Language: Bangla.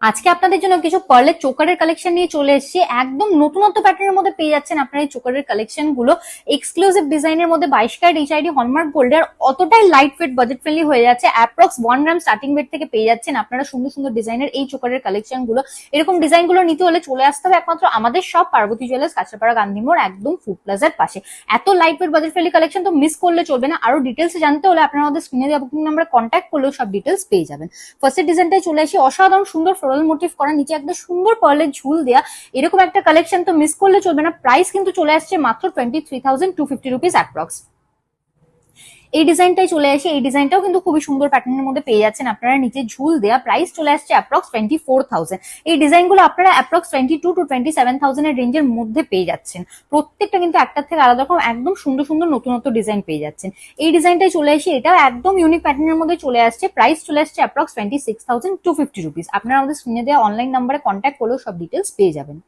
আজকে আপনাদের জন্য কিছু পার্লের চোকারের কালেকশন নিয়ে চলে এসেছি। একদম নতুনত্ব প্যাটার্নের মধ্যে পেয়ে যাচ্ছেন আপনারা এই চোকারের কালেকশন গুলো। এক্সক্লুসিভ ডিজাইনের মধ্যে 22 ক্যারেট এইচআইডি হলমার্ক গোল্ডের, অতটাই লাইট ওয়েট, বাজেট ফ্রেন্ডলি হয়ে যাচ্ছে। অ্যাপ্রক্স 1 গ্রাম স্টার্টিং ওয়েট থেকে পেয়ে যাচ্ছেন আপনারা সুন্দর সুন্দর ডিজাইনের এই চোকারের কালেকশন গুলো। এরকম ডিজাইন গুলো নিতে হলে চলে আসতে হবে একমাত্র আমাদের সব পার্বতী জুয়েলার্স, কাঁচরাপাড়া, গান্ধী মোড়, একদম ফুড প্লাজার পাশে। এত light weight budget friendly collection তো মিস করলে চলবে না। আরো ডিটেলস জানতে হলে আপনারা আমাদের স্ক্রিনে দেওয়া বুকিং নাম্বারে কন্ট্যাক্ট করলেও সব ডিটেলস পেয়ে যাবেন। ফার্স্টের ডিজাইনটাই চলে আসি, অসাধারণ সুন্দর ফ্লোরাল মোটিভ করা, নিচে একটা সুন্দর পার্লের ঝুল দেয়া। এরকম একটা কালেকশন তো মিস করলে চলবে না। প্রাইস কিন্তু চলে আসছে মাত্র 23,250 রুপিস অ্যাপ্রক্স। এই ডিজাইনটাই চলে আসে, এই ডিজাইনটাও কিন্তু খুবই সুন্দর প্যাটার্নের মধ্যে পেয়ে যাচ্ছেন আপনারা, নিচে ঝুল দেয়া। প্রাইস চলে আসছে অ্যাপ্রক্স 24,000। এই ডিজাইনগুলো আপনারা অ্যাপ্রক্স 22 to 27,000 এর রেঞ্জের মধ্যে পেয়ে যাচ্ছেন। প্রত্যেকটা কিন্তু একটার থেকে আলাদা রকম একদম সুন্দর সুন্দর নতুনত্ব ডিজাইন পেয়ে যাচ্ছেন। এই ডিজাইনটাই চলে আসে, এটাও একদম ইউনিক প্যাটার্নের মধ্যে চলে আসছে। প্রাইস চলে আসছে অ্যাপ্রক্স 26,250 রুপিস। আপনারা আমাদের স্ক্রিনে দেওয়া অনলাইন নাম্বারে কন্ট্যাক্ট করলেও সব ডিটেলস পেয়ে যাবেন।